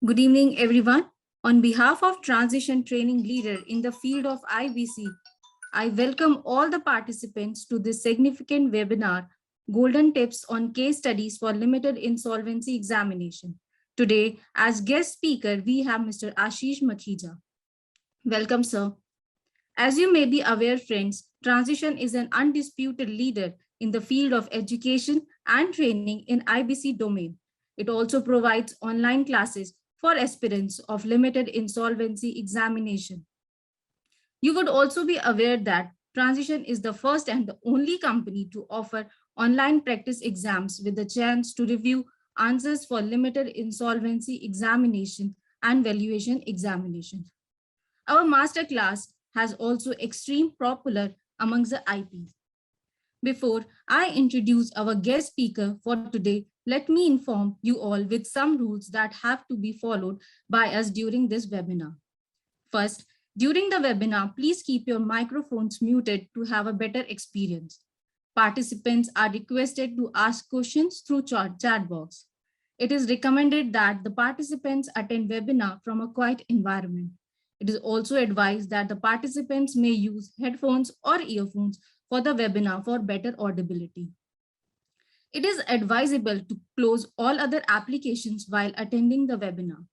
Good evening, everyone. On behalf of Transition Training Leader in the field of IBC, I welcome all the participants to this significant webinar, Golden Tips on Case Studies for Limited Insolvency Examination. Today, as guest speaker, we have Mr. Ashish Makhija. Welcome, sir. As you may be aware, friends, Transition is an undisputed leader in the field of education and training in IBC domain. It also provides online classes for aspirants of limited insolvency examination. You would also be aware that Transition is the first and the only company to offer online practice exams with the chance to review answers for limited insolvency examination and valuation examination. Our masterclass has also extreme popular amongst the IPs. Before I introduce our guest speaker for today, let me inform you all with some rules that have to be followed by us during this webinar. First, during the webinar, please keep your microphones muted to have a better experience. Participants are requested to ask questions through chat box. It is recommended that the participants attend webinar from a quiet environment. It is also advised that the participants may use headphones or earphones for the webinar for better audibility. It is advisable to close all other applications while attending the webinar.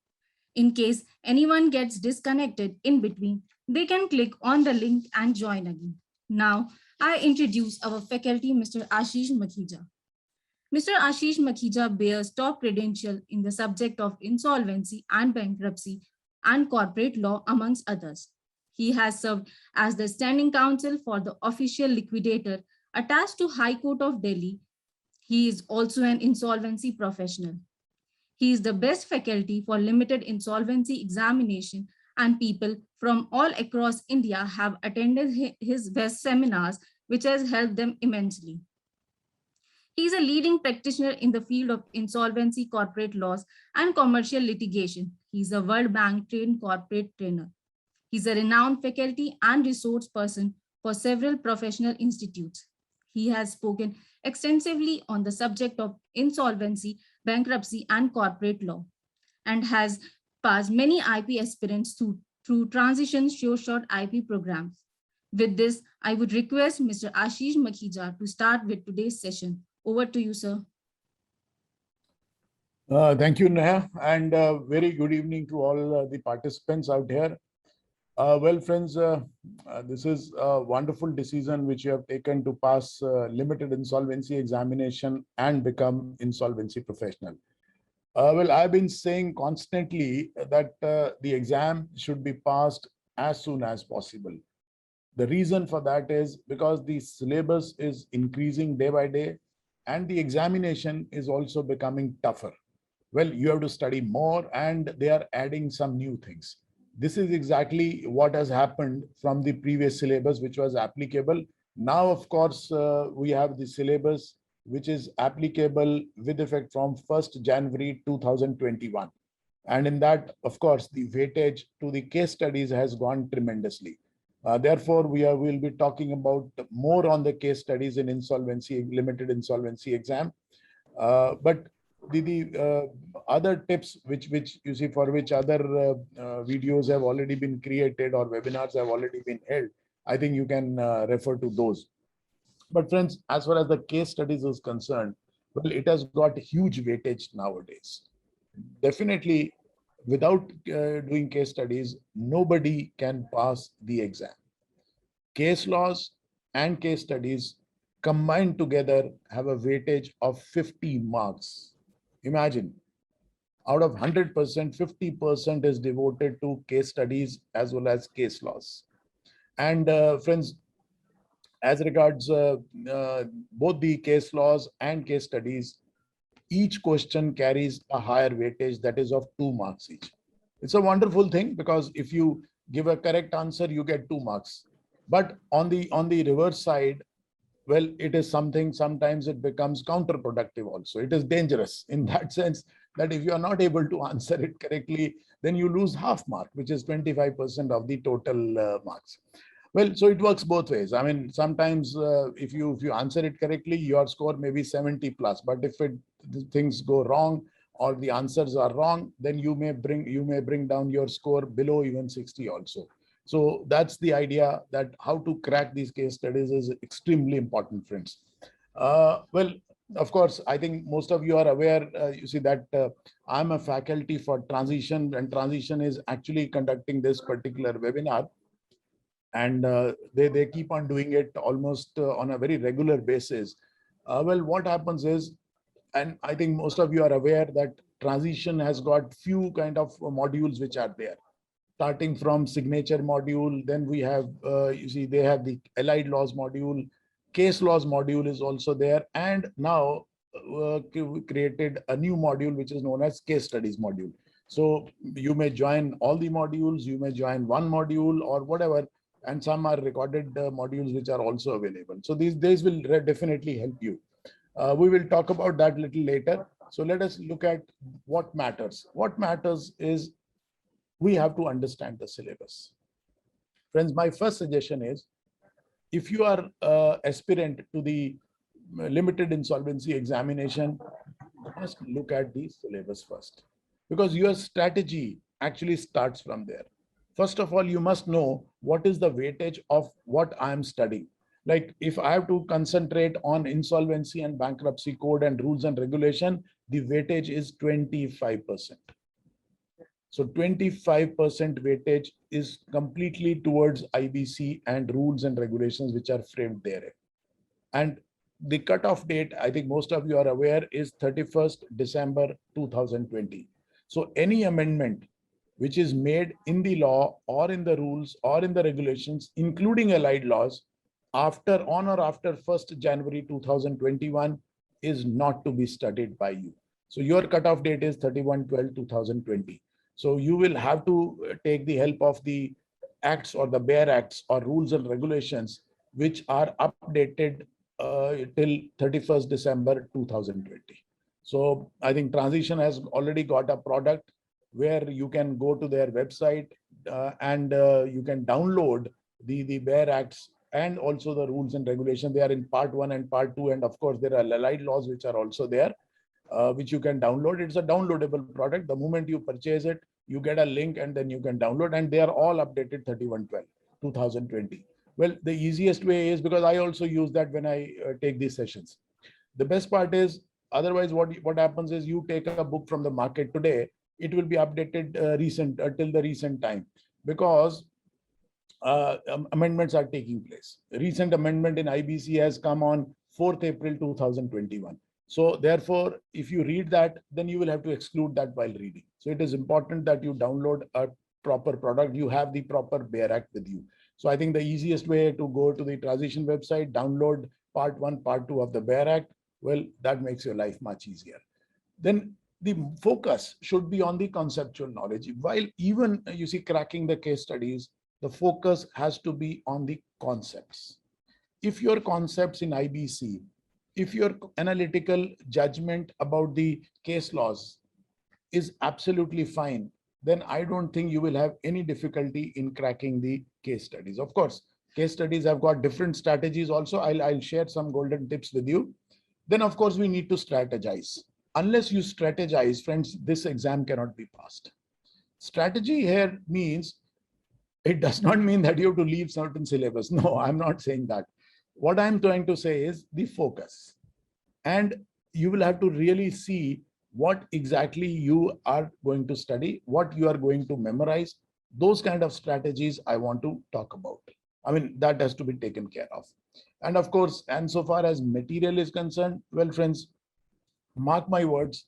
In case anyone gets disconnected in between, they can click on the link and join again. Now, I introduce our faculty, Mr. Ashish Makhija. Mr. Ashish Makhija bears top credential in the subject of insolvency and bankruptcy and corporate law, amongst others. He has served as the standing counsel for the official liquidator attached to High Court of Delhi. He is also an insolvency professional. He is the best faculty for limited insolvency examination, and people from all across India have attended his best seminars, which has helped them immensely. He is a leading practitioner in the field of insolvency, corporate laws, and commercial litigation. He is a World Bank trained corporate trainer. He is a renowned faculty and resource person for several professional institutes. He has spoken extensively on the subject of insolvency, bankruptcy, and corporate law, and has passed many IP aspirants through Transition Sure Shot IP programs. With this, I would request Mr. Ashish Makhija to start with today's session. Over to you, sir. Thank you, Neha, and very good evening to all the participants out here. Well, friends, this is a wonderful decision which you have taken to pass limited insolvency examination and become insolvency professional. Well, I've been saying constantly that the exam should be passed as soon as possible. The reason for that is because the syllabus is increasing day by day and the examination is also becoming tougher. Well, you have to study more and they are adding some new things. This is exactly what has happened from the previous syllabus, which was applicable. Now, of course, we have the syllabus, which is applicable with effect from 1st January 2021. And in that, of course, the weightage to the case studies has gone tremendously. Therefore, will be talking about more on the case studies in insolvency, limited insolvency exam. But the other tips which you see, for which other videos have already been created or webinars have already been held, I think you can refer to those. But friends, as far as the case studies is concerned, well, it has got huge weightage nowadays. Definitely, without doing case studies, nobody can pass the exam. Case laws and case studies combined together have a weightage of 50 marks. Imagine, out of 100%, 50% is devoted to case studies as well as case laws. And friends, as regards both the case laws and case studies, each question carries a higher weightage, that is of 2 marks each. It's a wonderful thing because if you give a correct answer, you get 2 marks. But on the reverse side, well, it is something, sometimes it becomes counterproductive also. It is dangerous in that sense that if you are not able to answer it correctly, then you lose half mark, which is 25% of the total marks. Well, so it works both ways. I mean, sometimes if you answer it correctly, your score may be 70 plus, but if things go wrong or the answers are wrong, then you may bring down your score below even 60 also. So that's the idea, that how to crack these case studies is extremely important, friends. Well, of course, I think most of you are aware, you see that I'm a faculty for transition, and transition is actually conducting this particular webinar. And they keep on doing it almost on a very regular basis. Well, what happens is, and I think most of you are aware, that transition has got few kind of modules which are there, starting from signature module. Then we have, you see, they have the allied laws module, case laws module is also there. And now we created a new module, which is known as case studies module. So you may join all the modules, you may join one module or whatever, and some are recorded modules which are also available. So these will definitely help you. We will talk about that a little later. So let us look at what matters. What matters is we have to understand the syllabus. Friends, my first suggestion is, if you are aspirant to the limited insolvency examination, you must look at the syllabus first, because your strategy actually starts from there. First of all, you must know what is the weightage of what I am studying. Like if I have to concentrate on insolvency and bankruptcy code and rules and regulation, the weightage is 25%. So 25% weightage is completely towards IBC and rules and regulations which are framed there. And the cutoff date, I think most of you are aware, is 31st December 2020. So any amendment which is made in the law or in the rules or in the regulations, including allied laws, on or after 1st January 2021 is not to be studied by you. So your cutoff date is 31/12/2020. So you will have to take the help of the acts or the bare acts or rules and regulations which are updated till 31st December 2020. So I think transition has already got a product where you can go to their website and you can download the bare acts and also the rules and regulations. They are in part 1 and part 2. And of course, there are allied laws which are also there, which you can download. It's a downloadable product. The moment you purchase it, you get a link and then you can download, and they are all updated 31/12/2020. Well, the easiest way is, because I also use that when I take these sessions. The best part is, otherwise what happens is, you take a book from the market today, it will be updated till the recent time, because amendments are taking place. Recent amendment in IBC has come on 4th April 2021. So therefore, if you read that, then you will have to exclude that while reading. So it is important that you download a proper product, you have the proper bare act with you. So I think the easiest way to go to the transition website, download part 1, part 2 of the bare act. Well, that makes your life much easier. Then the focus should be on the conceptual knowledge. While even you see cracking the case studies, the focus has to be on the concepts. If your concepts in IBC, if your analytical judgment about the case laws is absolutely fine, then I don't think you will have any difficulty in cracking the case studies. Of course, case studies have got different strategies also. I'll share some golden tips with you. Then, of course, we need to strategize. Unless you strategize, friends, this exam cannot be passed. Strategy here means, it does not mean that you have to leave certain syllabus. No, I'm not saying that. What I'm trying to say is the focus. And you will have to really see what exactly you are going to study, what you are going to memorize. Those kind of strategies I want to talk about. I mean, that has to be taken care of. And of course, and so far as material is concerned, well, friends, mark my words,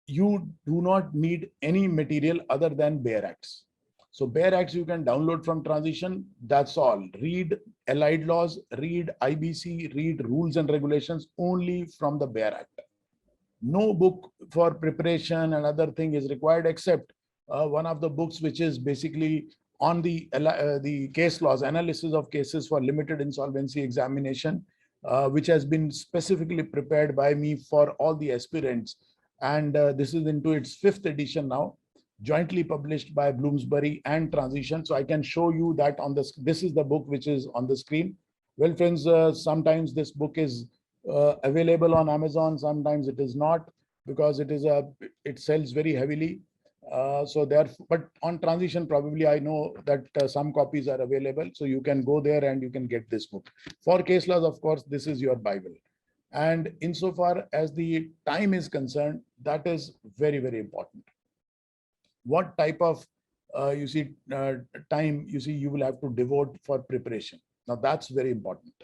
you do not need any material other than bare acts. So bare acts you can download from transition. That's all. Read allied laws, read IBC, read rules and regulations only from the bare act. No book for preparation and other thing is required, except one of the books which is basically on the case laws, analysis of cases for limited insolvency examination, which has been specifically prepared by me for all the aspirants. And this is into its 5th edition now, jointly published by Bloomsbury and Transition. So I can show you that on this. This is the book which is on the screen. Well, friends, sometimes this book is available on Amazon, sometimes it is not. because it sells very heavily. So there, but on transition, probably I know that some copies are available, so you can go there and you can get this book. For case laws, of course, this is your Bible. And insofar as the time is concerned, that is very, very important. What type of time you will have to devote for preparation. Now that's very important.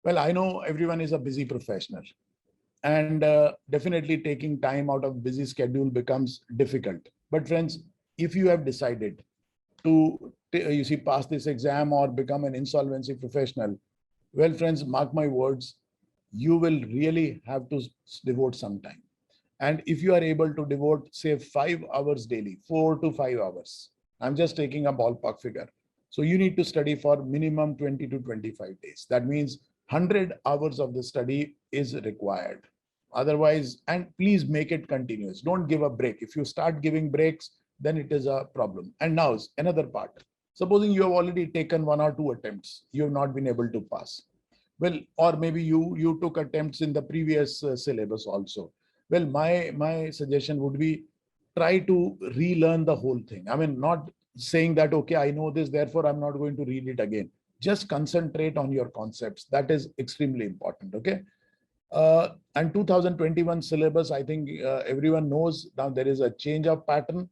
Well, I know everyone is a busy professional, and definitely taking time out of busy schedule becomes difficult. But friends, if you have decided to pass this exam or become an insolvency professional, well, friends, mark my words, you will really have to devote some time. And if you are able to devote, say, 5 hours daily, 4 to 5 hours, I'm just taking a ballpark figure. So you need to study for minimum 20 to 25 days. That means 100 hours of the study is required. Otherwise, and please make it continuous. Don't give a break. If you start giving breaks, then it is a problem. And now another part. Supposing you have already taken 1 or 2 attempts, you have not been able to pass. Well, or maybe you took attempts in the previous syllabus also. Well, my suggestion would be, try to relearn the whole thing. I mean, not saying that, okay, I know this, therefore I'm not going to read it again. Just concentrate on your concepts. That is extremely important. Okay. And 2021 syllabus, I think everyone knows now there is a change of pattern.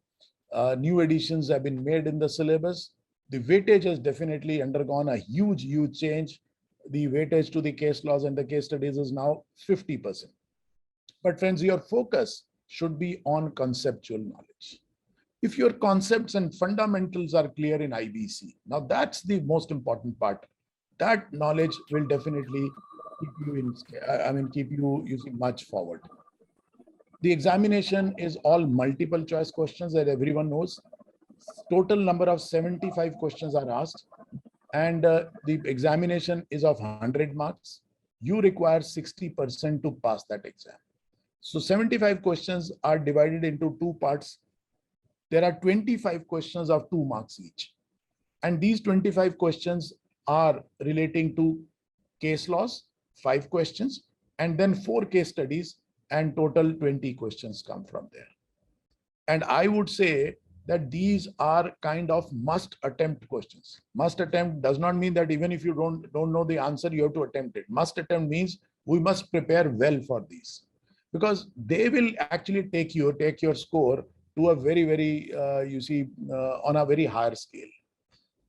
New additions have been made in the syllabus. The weightage has definitely undergone a huge change. The weightage to the case laws and the case studies is now 50%. But friends, your focus should be on conceptual knowledge. If your concepts and fundamentals are clear in IBC, now that's the most important part. That knowledge will definitely keep you using much forward. The examination is all multiple choice questions that everyone knows. Total number of 75 questions are asked, and the examination is of 100 marks. You require 60% to pass that exam. So 75 questions are divided into 2 parts. There are 25 questions of 2 marks each. And these 25 questions are relating to case laws, 5 questions, and then 4 case studies, and total 20 questions come from there. And I would say that these are kind of must attempt questions. Must attempt does not mean that even if you don't know the answer, you have to attempt it. Must attempt means we must prepare well for these, because they will actually take your score to a very on a very higher scale.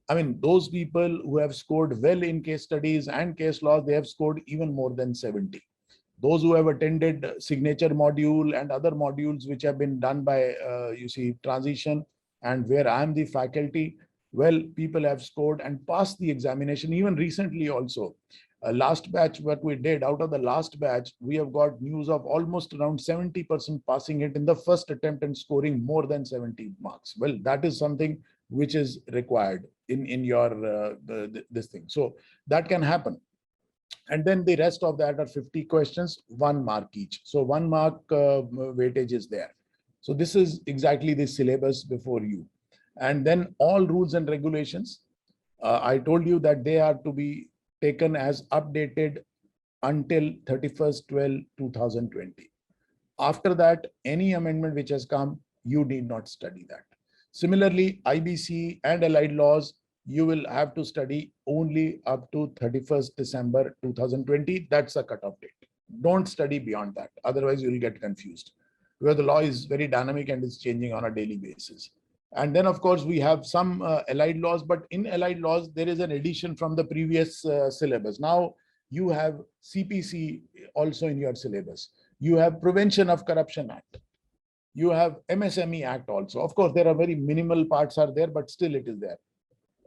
I mean, those people who have scored well in case studies and case laws, they have scored even more than 70. Those who have attended signature module and other modules which have been done by transition, and where I am the faculty, well, people have scored and passed the examination. Even recently also, last batch, what we did, out of the last batch, we have got news of almost around 70% passing it in the first attempt and scoring more than 70 marks. Well, that is something which is required in your this thing. So that can happen. And then the rest of that are 50 questions, 1 mark each. So 1 mark weightage is there. So this is exactly the syllabus before you. And then all rules and regulations, I told you that they are to be taken as updated until 31st/12/2020. After that, any amendment which has come, you need not study that. Similarly, IBC and allied laws, you will have to study only up to 31st December 2020. That's a cutoff date. Don't study beyond that. Otherwise, you will get confused, where the law is very dynamic and is changing on a daily basis. And then, of course, we have some allied laws, but in allied laws, there is an addition from the previous syllabus. Now, you have CPC also in your syllabus. You have Prevention of Corruption Act. You have MSME Act also. Of course, there are very minimal parts are there, but still it is there.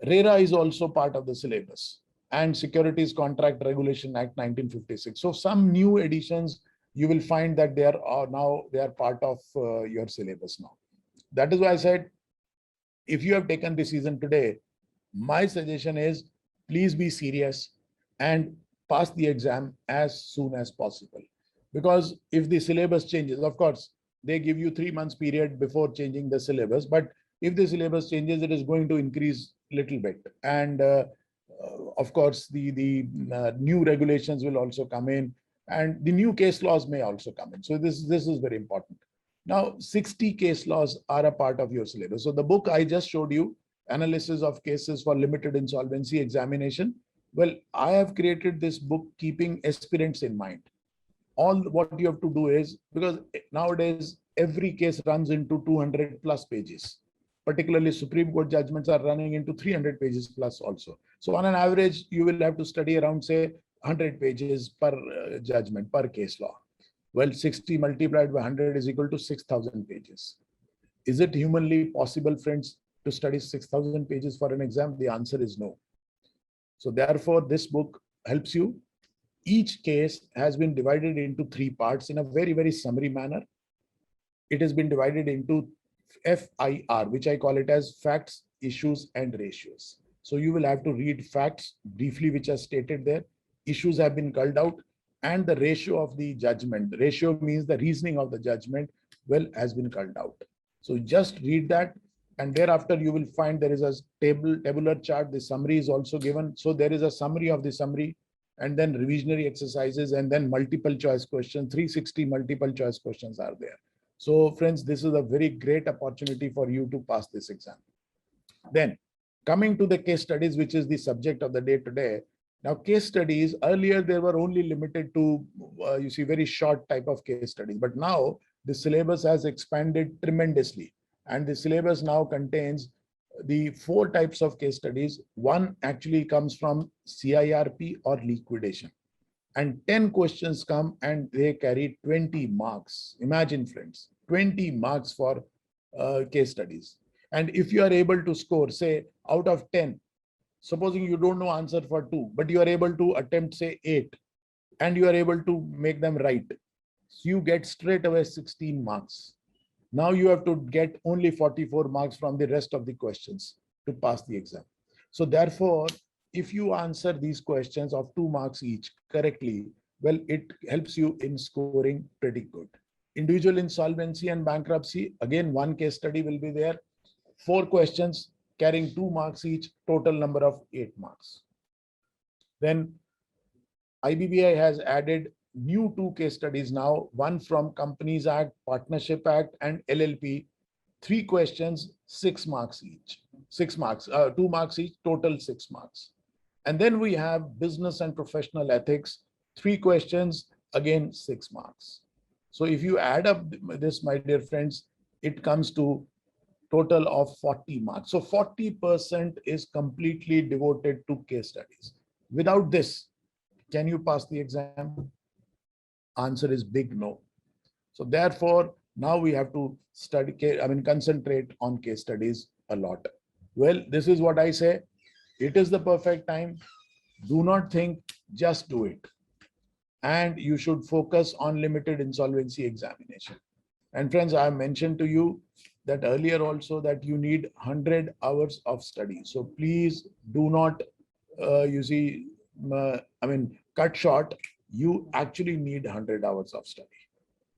RERA is also part of the syllabus, and Securities Contract Regulation Act 1956. So some new additions, you will find that they are part of your syllabus now. That is why I said, if you have taken decision today, my suggestion is, please be serious and pass the exam as soon as possible. Because if the syllabus changes, of course, they give you 3 months period before changing the syllabus, but if the syllabus changes, it is going to increase little bit. And of course, the new regulations will also come in. and the new case laws may also come in. So this is very important. Now, 60 case laws are a part of your syllabus. So the book I just showed you, Analysis of Cases for Limited Insolvency Examination. Well, I have created this book keeping aspirants in mind. All what you have to do is, because nowadays every case runs into 200 plus pages. Particularly Supreme Court judgments are running into 300 pages plus also. So on an average, you will have to study around, say, 100 pages per judgment, per case law. Well, 60 multiplied by 100 is equal to 6,000 pages. Is it humanly possible, friends, to study 6,000 pages for an exam? The answer is no. So therefore, this book helps you. Each case has been divided into 3 parts in a very, very summary manner. It has been divided into FIR, which I call it as facts, issues, and ratios. So you will have to read facts briefly, which are stated there. Issues have been culled out, and the ratio of the judgment. The ratio means the reasoning of the judgment, well, has been culled out. So just read that, and thereafter you will find there is a tabular chart. The summary is also given. So there is a summary of the summary, and then revisionary exercises, and then multiple choice questions. 360 multiple choice questions are there. So friends, this is a very great opportunity for you to pass this exam. Then coming to the case studies, which is the subject of the day today. Now, case studies, earlier they were only limited to, you see, very short type of case studies. But now the syllabus has expanded tremendously. And the syllabus now contains the 4 types of case studies. One actually comes from CIRP or liquidation. And 10 questions come and they carry 20 marks. Imagine, friends, 20 marks for case studies. And if you are able to score, say, out of 10, supposing you don't know answer for 2, but you are able to attempt, say, 8, and you are able to make them right, so you get straight away 16 marks. Now you have to get only 44 marks from the rest of the questions to pass the exam. So therefore, if you answer these questions of 2 marks each correctly, well, it helps you in scoring pretty good. Individual insolvency and bankruptcy, again, 1 case study will be there. 4 questions carrying 2 marks each, total number of 8 marks. Then IBBI has added new 2 case studies now, one from Companies Act, Partnership Act, and LLP. 3 questions, 6 marks each. 6 marks, 2 marks each, total 6 marks. And then we have business and professional ethics, 3 questions, again 6 marks. So if you add up this, my dear friends, it comes to total of 40 marks. So 40% is completely devoted to case studies. Without this, can you pass the exam? Answer is big no. So therefore, now we have to concentrate on case studies a lot. Well, this is what I say. It is the perfect time. Do not think, just do it. And you should focus on limited insolvency examination. And friends, I have mentioned to you that earlier also that you need 100 hours of study. So please do not, cut short. You actually need 100 hours of study.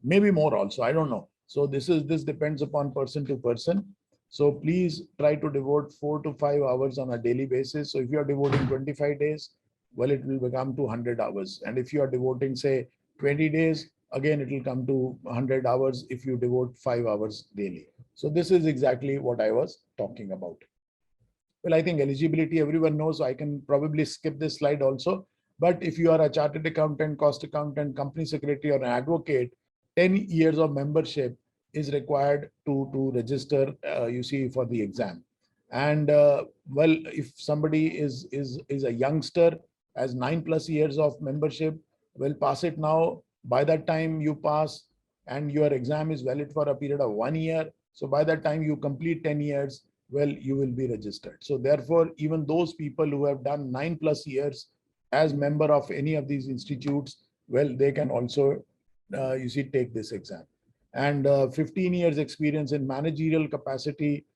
Maybe more also, I don't know. So this depends upon person to person. So please try to devote 4 to 5 hours on a daily basis. So if you are devoting 25 days, well, it will become to 100 hours. And if you are devoting, say, 20 days, again, it will come to 100 hours if you devote 5 hours daily. So this is exactly what I was talking about. Well, I think eligibility, everyone knows. I can probably skip this slide also. But if you are a chartered accountant, cost accountant, company secretary, or an advocate, 10 years of membership is required to register, for the exam. And well, if somebody is a youngster, has 9+ years of membership, well, pass it now. By that time you pass, and your exam is valid for a period of 1 year. So by that time you complete 10 years, well, you will be registered. So therefore, even those people who have done 9+ years as member of any of these institutes, well, they can also, take this exam. And 15 years experience in managerial capacity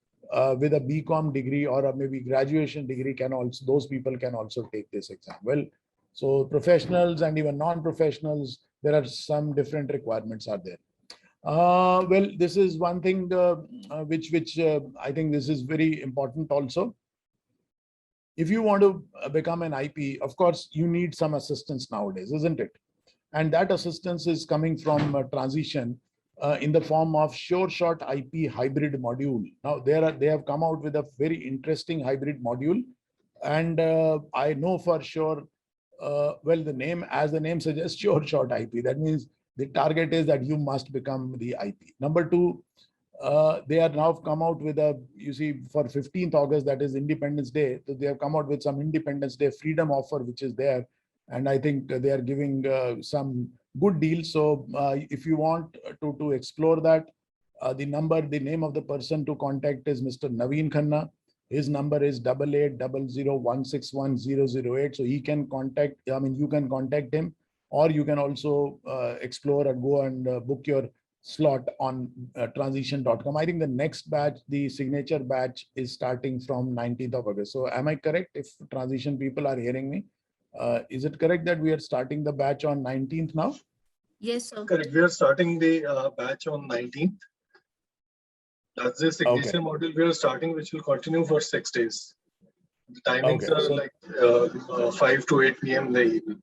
with a BCom degree or a maybe graduation degree those people can also take this exam. Well, so professionals and even non-professionals, there are some different requirements are there. Well, this is one thing which I think this is very important also. If you want to become an IP, of course, you need some assistance nowadays, isn't it? And that assistance is coming from Transition in the form of SureShot IP hybrid module. Now they have come out with a very interesting hybrid module, and I know for sure, well, the name suggests, SureShot IP. That means the target is that you must become the IP. Number two, they are now come out with a, you see, for 15th August, that is Independence Day. So they have come out with some Independence Day freedom offer, which is there. And I think they are giving some good deals. So if you want to explore that, the name of the person to contact is Mr. Naveen Khanna. His number is 8800161008. So he can contact, I mean, you can contact him, or you can also explore and go and book your slot on transition.com. I think the next batch, the signature batch, is starting from 19th of August. So am I correct if transition people are hearing me? Is it correct that we are starting the batch on 19th now? Yes, sir. Correct. We are starting the batch on 19th. That's the signature module we are starting, which will continue for 6 days. The timings are so, like 5 to 8 p.m. in the evening.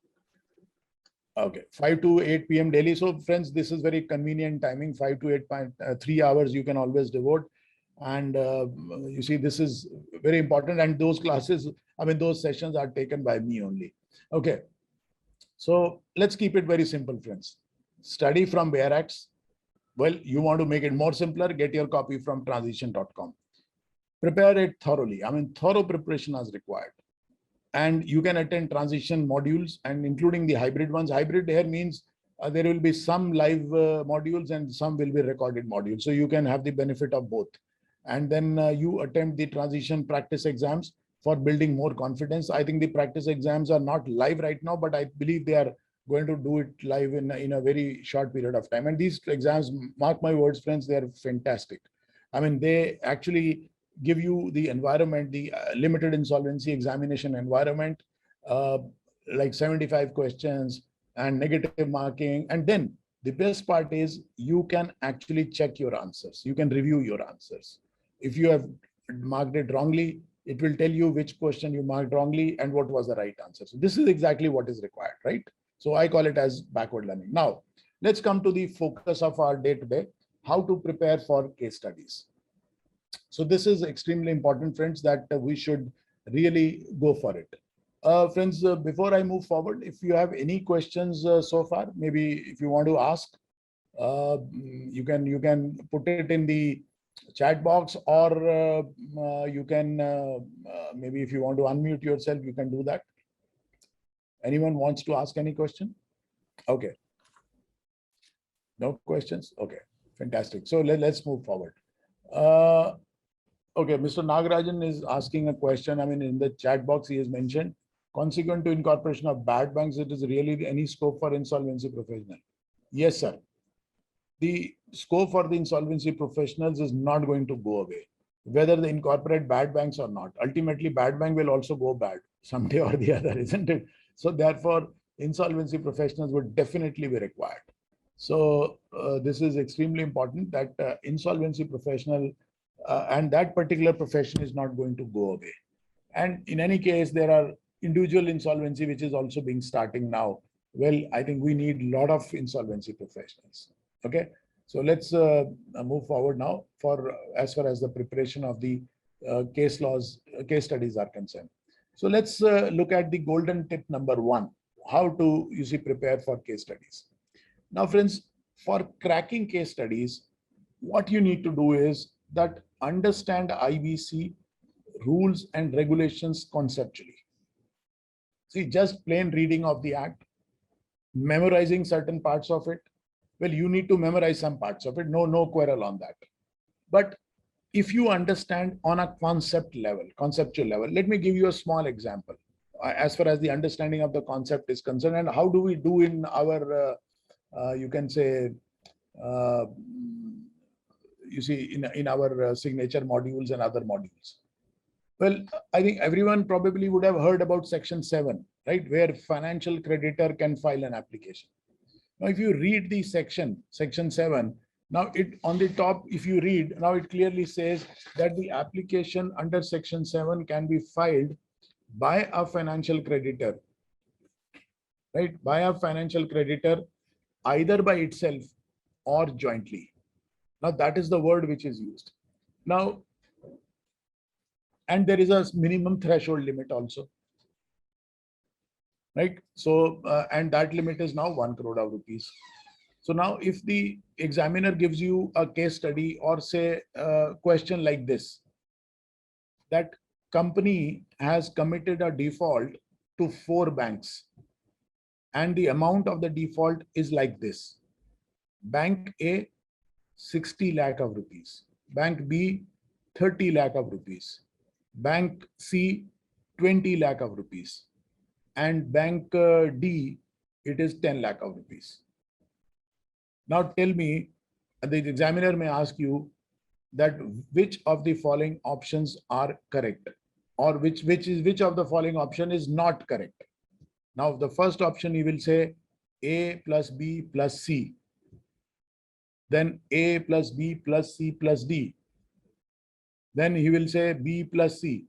Okay, 5 to 8 p.m. daily. So friends, this is very convenient timing, 5 to 3 hours you can always devote. And you see, this is very important. And those classes, I mean, those sessions are taken by me only. Okay, so let's keep it very simple, friends. Study from Barex. Well, you want to make it more simpler, get your copy from transition.com. Prepare it thoroughly. I mean, thorough preparation is required. And you can attend transition modules, and including the hybrid ones. Hybrid here means there will be some live modules and some will be recorded modules. So you can have the benefit of both. And then you attempt the transition practice exams for building more confidence. I think the practice exams are not live right now, but I believe they are going to do it live in a very short period of time. And these exams, mark my words, friends, they are fantastic. I mean, they actually give you the environment, the limited insolvency examination environment, like 75 questions and negative marking. And then the best part is you can actually check your answers. You can review your answers. If you have marked it wrongly, it will tell you which question you marked wrongly and what was the right answer. So this is exactly what is required, right? So I call it as backward learning. Now, let's come to the focus of our day today, how to prepare for case studies. So this is extremely important, friends, that we should really go for it. Friends, before I move forward, if you have any questions so far, maybe if you want to ask, you can put it in the chat box, or you can maybe if you want to unmute yourself, you can do that. Anyone wants to ask any question? Okay. No questions? Okay, fantastic. So let's move forward. Okay, Mr. Nagarajan is asking a question. I mean, in the chat box, he has mentioned, consequent to incorporation of bad banks, it is really any scope for insolvency professional? Yes, sir. The scope for the insolvency professionals is not going to go away, whether they incorporate bad banks or not. Ultimately, bad bank will also go bad someday or the other, isn't it? So therefore, insolvency professionals would definitely be required. So this is extremely important, that insolvency professional and that particular profession is not going to go away. And in any case, there are individual insolvency, which is also being starting now. Well, I think we need a lot of insolvency professionals. Okay, so let's move forward now for as far as the preparation of the case studies are concerned. So let's look at the golden tip number 1, how to prepare for case studies. Now, friends, for cracking case studies, what you need to do is that understand IBC rules and regulations conceptually. See, just plain reading of the act, memorizing certain parts of it. Well, you need to memorize some parts of it. No quarrel on that. But if you understand on a conceptual level, let me give you a small example as far as the understanding of the concept is concerned, and how do we do in our, you can say, in our signature modules and other modules. Well, I think everyone probably would have heard about Section 7, right, where financial creditor can file an application. Now, if you read the Section 7, now it on the top, if you read, now it clearly says that the application under Section 7 can be filed by a financial creditor, right? By a financial creditor, either by itself or jointly. Now that is the word which is used. Now, and there is a minimum threshold limit also, right? So, and that limit is now 1 crore of rupees. So now if the examiner gives you a case study or say a question like this, that company has committed a default to 4 banks and the amount of the default is like this. Bank A, 60 lakh of rupees. Bank B, 30 lakh of rupees. Bank C, 20 lakh of rupees. And bank D, it is 10 lakh of rupees. Now tell me, the examiner may ask you that which of the following options are correct, or which of the following option is not correct. Now the first option he will say A plus B plus C, then A plus B plus C plus D, then he will say B plus C,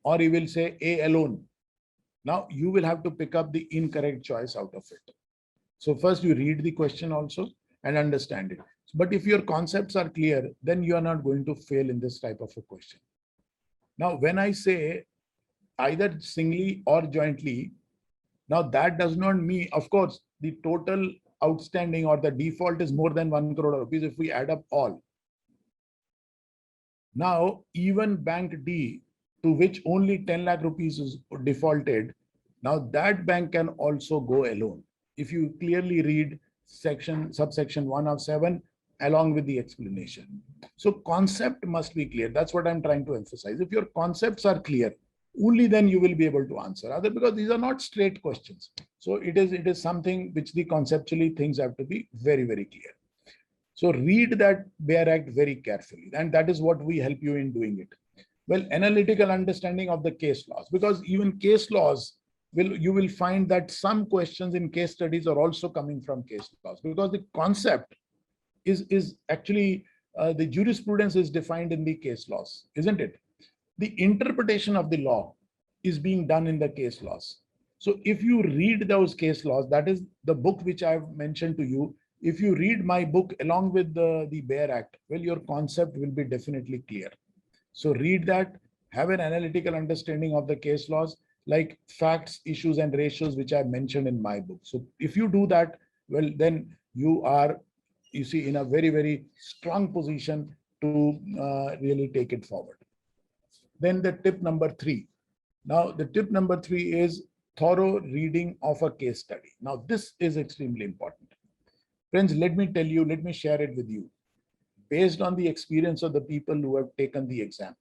or he will say A alone. Now you will have to pick up the incorrect choice out of it. So first you read the question also and understand it. But if your concepts are clear, then you are not going to fail in this type of a question. Now, when I say either singly or jointly, now that does not mean, of course, the total outstanding or the default is more than 1 crore rupees if we add up all. Now, even bank D, to which only 10 lakh rupees is defaulted, now that bank can also go alone. If you clearly read subsection 1 of 7 along with the explanation. So concept must be clear. That's what I'm trying to emphasize. If your concepts are clear, only then you will be able to answer. Other, because these are not straight questions. So it is something which the conceptually things have to be very, very clear. So read that BEAR Act very carefully, and that is what we help you in doing it. Well, analytical understanding of the case laws, because even case laws you will find that some questions in case studies are also coming from case laws, because the concept is actually the jurisprudence is defined in the case laws, isn't it? The interpretation of the law is being done in the case laws. So if you read those case laws, that is the book which I've mentioned to you. If you read my book along with the BEAR Act, well, your concept will be definitely clear. So read that, have an analytical understanding of the case laws, like facts, issues, and ratios, which I mentioned in my book. So if you do that, well, then you are, you see, in a very, very strong position to really take it forward. Then the tip number 3. Now, the tip number 3 is thorough reading of a case study. Now, this is extremely important. Friends, let me tell you, let me share it with you. Based on the experience of the people who have taken the exam,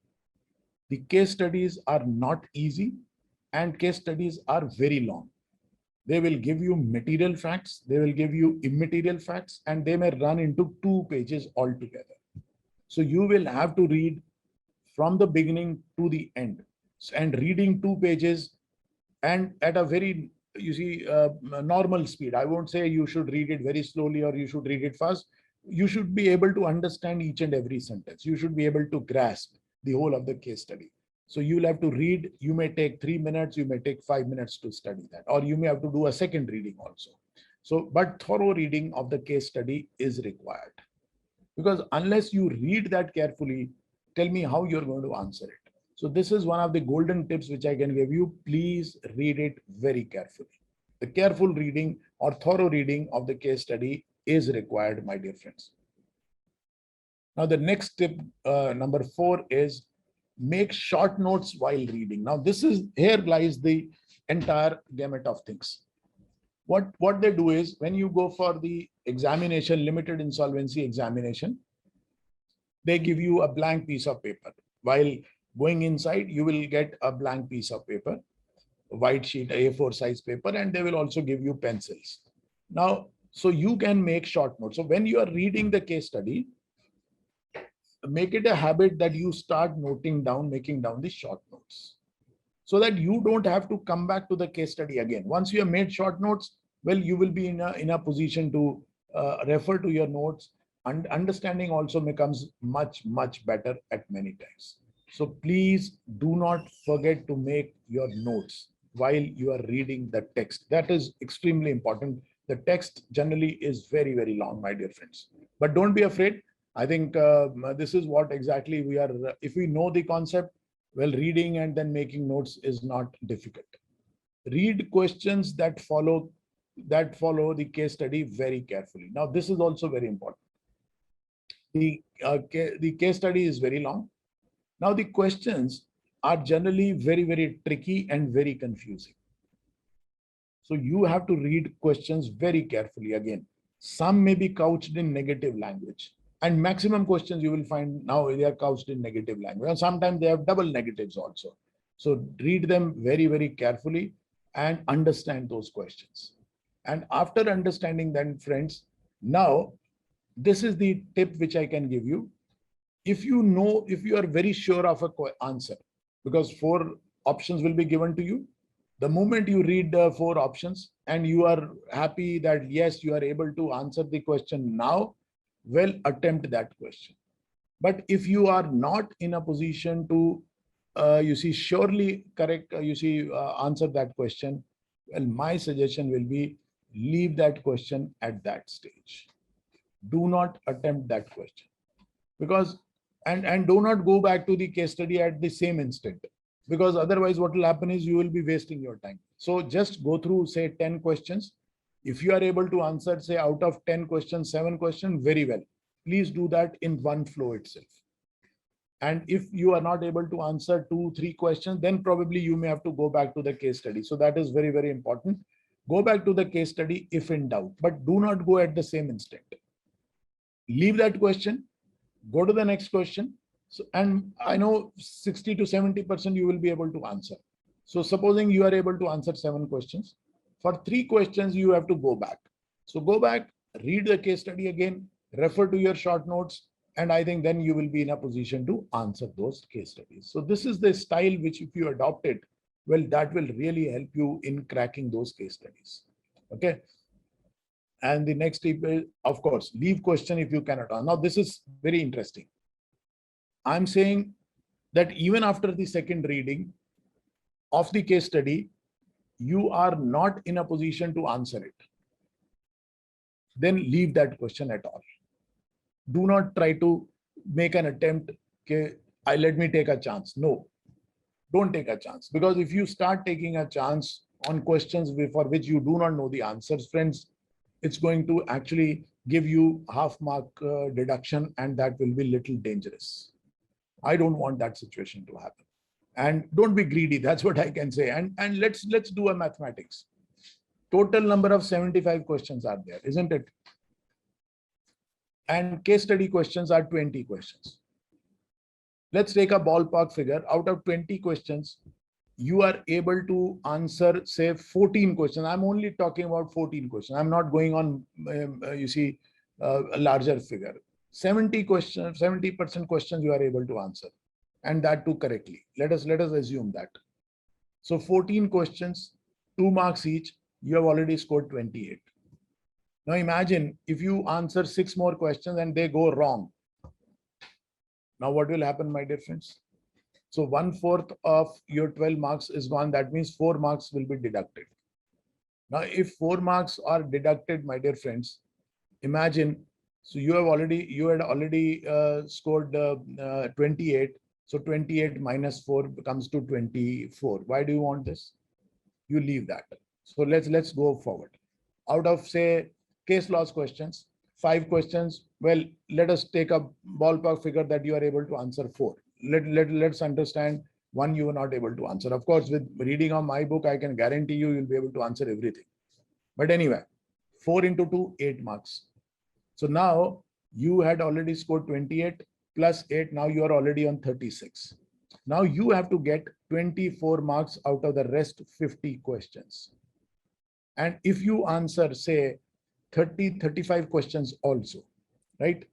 the case studies are not easy and case studies are very long. They will give you material facts, they will give you immaterial facts, and they may run into 2 pages altogether. So you will have to read from the beginning to the end, and reading 2 pages and at a very, you see, normal speed. I won't say you should read it very slowly or you should read it fast. You should be able to understand each and every sentence. You should be able to grasp the whole of the case study. So you'll have to read. You may take 3 minutes, you may take 5 minutes to study that, or you may have to do a second reading also. So, but thorough reading of the case study is required, because unless you read that carefully, tell me how you're going to answer it. So this is one of the golden tips which I can give you. Please read it very carefully. The careful reading or thorough reading of the case study is required, my dear friends. Now, the next tip, number 4, is make short notes while reading. Now, here lies the entire gamut of things. What they do is, when you go for the examination, limited insolvency examination, they give you a blank piece of paper. While going inside, you will get a blank piece of paper, a white sheet, A4 size paper, and they will also give you pencils. Now, so you can make short notes. So when you are reading the case study, make it a habit that you start noting down, making down the short notes, so that you don't have to come back to the case study again. Once you have made short notes, well, you will be in a position to refer to your notes, and understanding also becomes much, much better at many times. So please do not forget to make your notes. while you are reading the text. That is extremely important. The text generally is very, very long, my dear friends. But don't be afraid. I think this is what exactly we are. If we know the concept, well, reading and then making notes is not difficult. Read questions that follow the case study very carefully. Now, this is also very important. The case study is very long. Now, the questions are generally very, very tricky and very confusing. So you have to read questions very carefully. Again, some may be couched in negative language, and maximum questions you will find now they are couched in negative language. And sometimes they have double negatives also. So read them very, very carefully and understand those questions. And after understanding them, friends, now this is the tip which I can give you. If you are very sure of a answer, because 4 options will be given to you, the moment you read the 4 options and you are happy that yes, you are able to answer the question now, well, attempt that question. But if you are not in a position to surely correct, answer that question, well, my suggestion will be leave that question at that stage. Do not attempt that question, because and do not go back to the case study at the same instant, because otherwise what will happen is you will be wasting your time. So just go through, say, 10 questions. If you are able to answer, say, out of 10 questions, 7 questions, very well. Please do that in one flow itself. And if you are not able to answer 2-3 questions, then probably you may have to go back to the case study. So that is very, very important. Go back to the case study if in doubt, but do not go at the same instant. Leave that question, go to the next question. So, and I know 60 to 70% you will be able to answer. So supposing you are able to answer 7 questions, for 3 questions, you have to go back. So go back, read the case study again, refer to your short notes, and I think then you will be in a position to answer those case studies. So this is the style which if you adopt it, well, that will really help you in cracking those case studies. Okay. And the next tip is, of course, leave question if you cannot. Now, this is very interesting. I'm saying that even after the second reading of the case study, you are not in a position to answer it. Then leave that question at all. Do not try to make an attempt, okay, let me take a chance. No, don't take a chance. Because if you start taking a chance on questions for which you do not know the answers, friends, it's going to actually give you half mark deduction, and that will be little dangerous. I don't want that situation to happen. And don't be greedy. That's what I can say. And let's do a mathematics. Total number of 75 questions are there, isn't it? And case study questions are 20 questions. Let's take a ballpark figure. Out of 20 questions, you are able to answer, say, 14 questions. I'm only talking about 14 questions. I'm not going on, a larger figure. 70% questions you are able to answer, and that too correctly. Let us assume that. So 14 questions, 2 marks each, you have already scored 28. Now imagine if you answer 6 more questions and they go wrong. Now what will happen, my dear friends? So 1/4 of your 12 marks is gone. That means 4 marks will be deducted. Now, if 4 marks are deducted, my dear friends, imagine, so you had already scored 28. So 28 minus 4 comes to 24. Why do you want this? You leave that. So let's go forward. Out of, say, case laws questions, 5 questions, well, let us take a ballpark figure that you are able to answer 4. Let's understand 1 you were not able to answer. Of course, with reading of my book, I can guarantee you'll be able to answer everything. But anyway, 4 into 2, 8 marks. So now you had already scored 28 plus 8. Now you are already on 36. Now you have to get 24 marks out of the rest 50 questions. And if you answer, say, 35 questions also, right?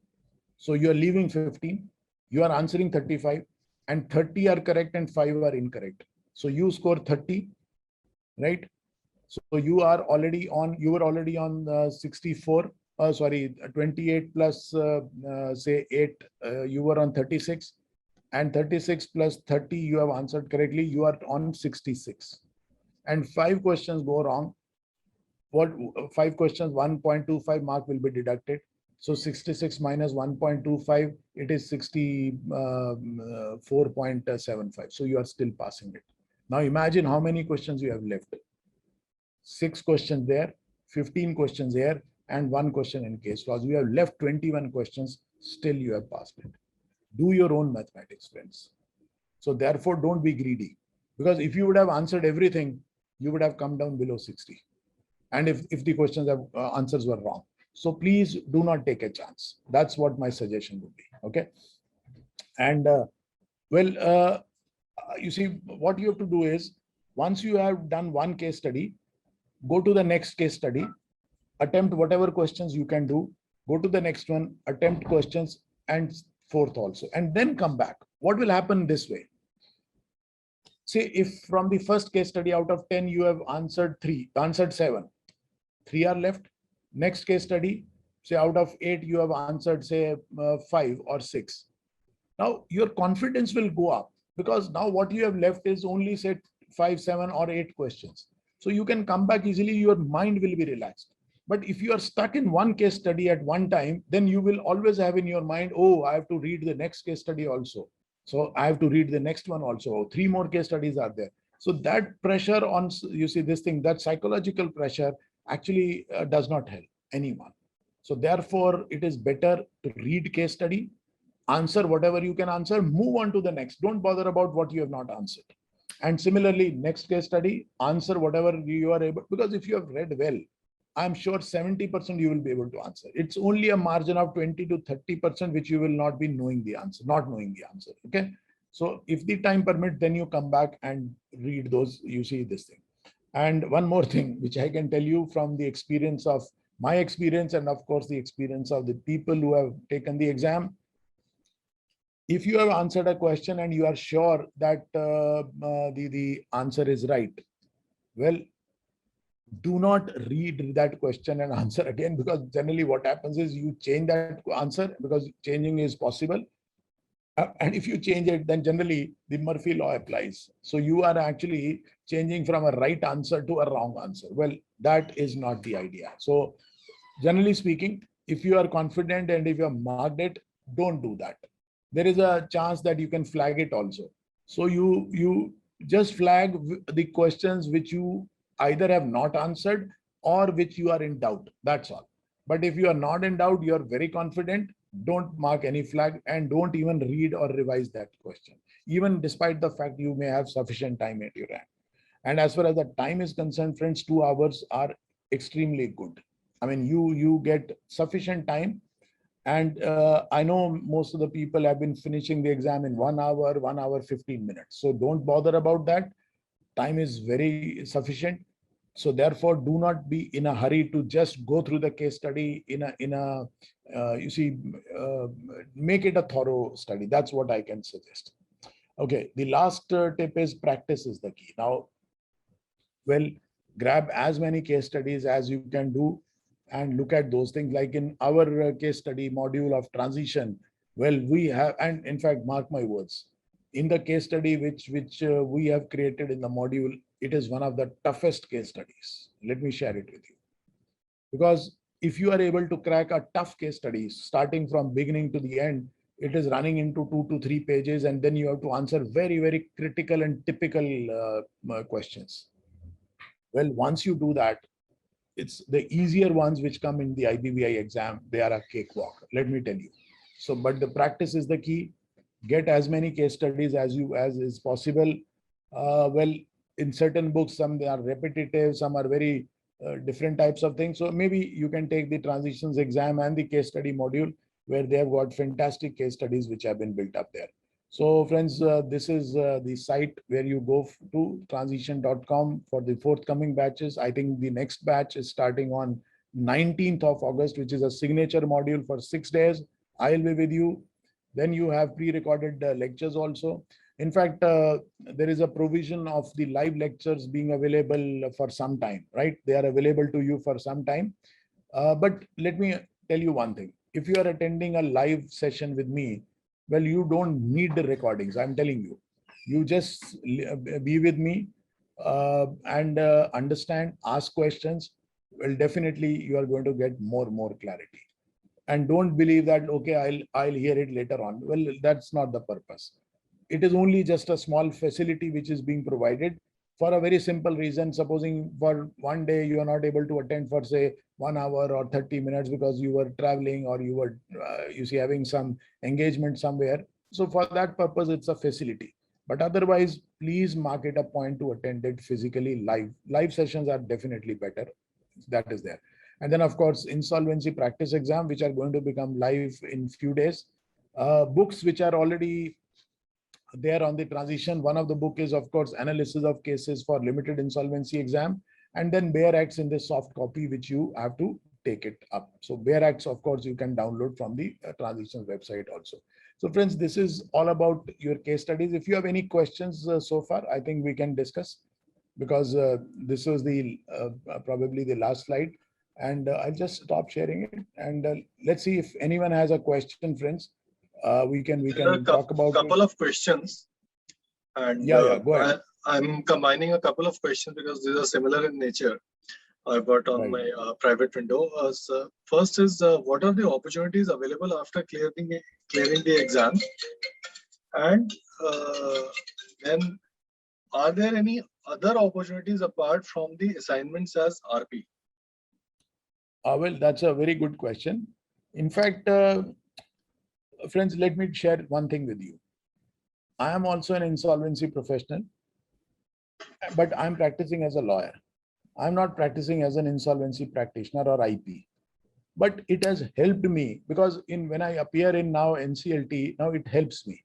So you are leaving 15, you are answering 35, and 30 are correct and 5 are incorrect. So you score 30, right? So you were already on 64. 28 plus say 8, you were on 36, and 36 plus 30 you have answered correctly, you are on 66. and 5 questions go wrong, what 5 questions, 1.25 mark will be deducted. So 66 minus 1.25, it is 64.75. So you are still passing it. Now imagine how many questions you have left. 6 questions there, 15 questions here, and 1 question in case laws. You have left 21 questions, still you have passed it. Do your own mathematics, friends. So therefore, don't be greedy, because if you would have answered everything, you would have come down below 60. And if the questions have answers were wrong. So please do not take a chance. That's what my suggestion would be. Okay. And you see, what you have to do is, once you have done one case study, go to the next case study, attempt whatever questions you can do, go to the next one, attempt questions, and fourth also, and then come back. What will happen this way? Say if from the first case study out of 10, you have answered 7, 3 are left. Next case study, say out of 8, you have answered, say 5 or 6. Now your confidence will go up, because now what you have left is only say 5, 7 or 8 questions. So you can come back easily, your mind will be relaxed. But if you are stuck in one case study at one time, then you will always have in your mind, oh, I have to read the next case study also. So I have to read the next one also. 3 more case studies are there. So that pressure on, you see this thing, that psychological pressure actually does not help anyone. So therefore, it is better to read case study, answer whatever you can answer, move on to the next. Don't bother about what you have not answered. And similarly, next case study, answer whatever you are able, because if you have read well, I'm sure 70% you will be able to answer. It's only a margin of 20 to 30% which you will not be knowing the answer, not knowing the answer. Okay. So if the time permits, then you come back and read those, you see this thing. And one more thing, which I can tell you from the experience of my experience, and of course the experience of the people who have taken the exam. If you have answered a question and you are sure that the answer is right, well, do not read that question and answer again, because generally what happens is you change that answer, because changing is possible. And if you change it, then generally the Murphy law applies. So you are actually changing from a right answer to a wrong answer. Well, that is not the idea. So generally speaking, if you are confident and if you have marked it, don't do that. There is a chance that you can flag it also. So you just flag the questions which you either have not answered or which you are in doubt. That's all. But if you are not in doubt, you are very confident, don't mark any flag and don't even read or revise that question, even despite the fact you may have sufficient time at your hand. And as far as the time is concerned, friends, 2 hours are extremely good. I mean, you get sufficient time. And I know most of the people have been finishing the exam in 1 hour, 1 hour, 15 minutes. So don't bother about that. Time is very sufficient. So therefore, do not be in a hurry to just go through the case study make it a thorough study. That's what I can suggest. Okay, the last tip is practice is the key. Now, well, grab as many case studies as you can do and look at those things. Like in our case study module of transition, well, we have, and in fact, mark my words, in the case study which we have created in the module, it is one of the toughest case studies. Let me share it with you. Because if you are able to crack a tough case study, starting from beginning to the end, it is running into 2 to 3 pages, and then you have to answer very, very critical and typical questions. Well, once you do that, it's the easier ones which come in the IBBI exam. They are a cakewalk, let me tell you. So, but the practice is the key. Get as many case studies as is possible. Well, in certain books, some they are repetitive, some are very different types of things. So maybe you can take the transitions exam and the case study module, where they have got fantastic case studies which have been built up there. So friends, this is the site where you go to transition.com for the forthcoming batches. I think the next batch is starting on 19th of August, which is a signature module for 6 days. I'll be with you. Then you have pre-recorded lectures also. In fact, there is a provision of the live lectures being available for some time, right? They are available to you for some time. But let me tell you one thing. If you are attending a live session with me, well, you don't need the recordings. I'm telling you. You just be with me. and understand, ask questions, well, definitely you are going to get more clarity. And don't believe that, okay, I'll hear it later on. Well, that's not the purpose. It is only just a small facility which is being provided for a very simple reason. Supposing for one day you are not able to attend for say 1 hour or 30 minutes because you were traveling or you were having some engagement somewhere. So for that purpose, it's a facility. But otherwise, please mark it a point to attend it physically live. Live sessions are definitely better. That is there. And then, of course, insolvency practice exam, which are going to become live in few days. Books which are already there on the transition. One of the book is, of course, analysis of cases for limited insolvency exam, and then Bare Acts in the soft copy, which you have to take it up. So Bare Acts, of course, you can download from the transition website also. So friends, this is all about your case studies. If you have any questions so far, I think we can discuss, because this was the probably the last slide. And I'll just stop sharing it, and let's see if anyone has a question, friends. We can talk about couple of questions, and go ahead. I'm combining a couple of questions because these are similar in nature. I got on my private window. So first is what are the opportunities available after clearing the exam, and then are there any other opportunities apart from the assignments as RP? Well, that's a very good question. In fact, friends, let me share one thing with you. I am also an insolvency professional, but I'm practicing as a lawyer. I'm not practicing as an insolvency practitioner or IP. But it has helped me, because when I appear in now NCLT, now it helps me.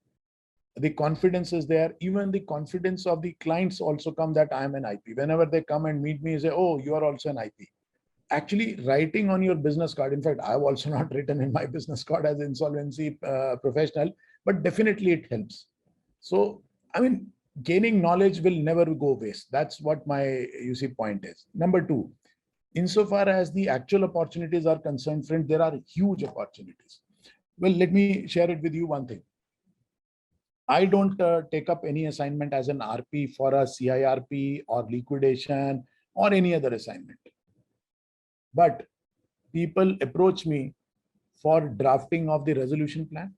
The confidence is there. Even the confidence of the clients also come that I am an IP. Whenever they come and meet me, say, oh, you are also an IP. Actually, writing on your business card, in fact, I've also not written in my business card as insolvency professional, but definitely it helps. So, I mean, gaining knowledge will never go waste. That's what my point is. Number two, insofar as the actual opportunities are concerned, friend, there are huge opportunities. Well, let me share it with you one thing. I don't take up any assignment as an RP for a CIRP or liquidation or any other assignment. But people approach me for drafting of the resolution plan.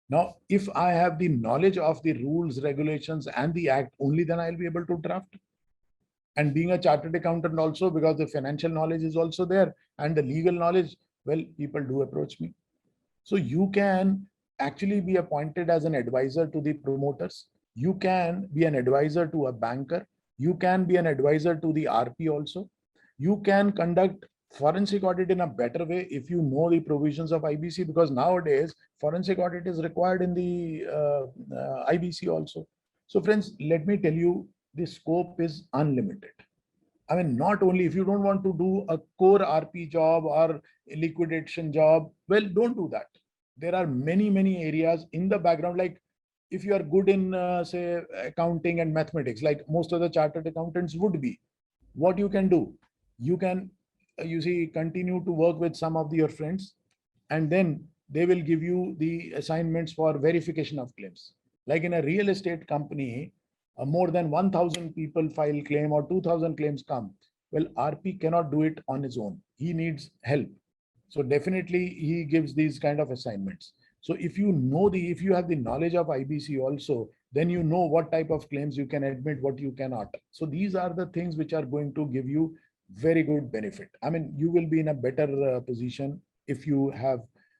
Now, if I have the knowledge of the rules, regulations, and the act, only then I'll be able to draft. And being a chartered accountant also, because the financial knowledge is also there and the legal knowledge, well, people do approach me. So you can actually be appointed as an advisor to the promoters. You can be an advisor to a banker. You can be an advisor to the RP also. You can conduct forensic audit in a better way if you know the provisions of IBC, because nowadays forensic audit is required in the IBC also. So friends, let me tell you, the scope is unlimited. I mean, not only if you don't want to do a core RP job or a liquidation job, well, don't do that. There are many areas in the background. Like if you are good in, say, accounting and mathematics, like most of the chartered accountants would be, what you can do, you can, continue to work with some of your friends, and then they will give you the assignments for verification of claims. Like in a real estate company, more than 1,000 people file claim or 2,000 claims come. Well, RP cannot do it on his own. He needs help. So definitely he gives these kind of assignments. So if you have the knowledge of IBC also, then you know what type of claims you can admit, what you cannot. So these are the things which are going to give you very good benefit. I mean, you will be in a better position if you have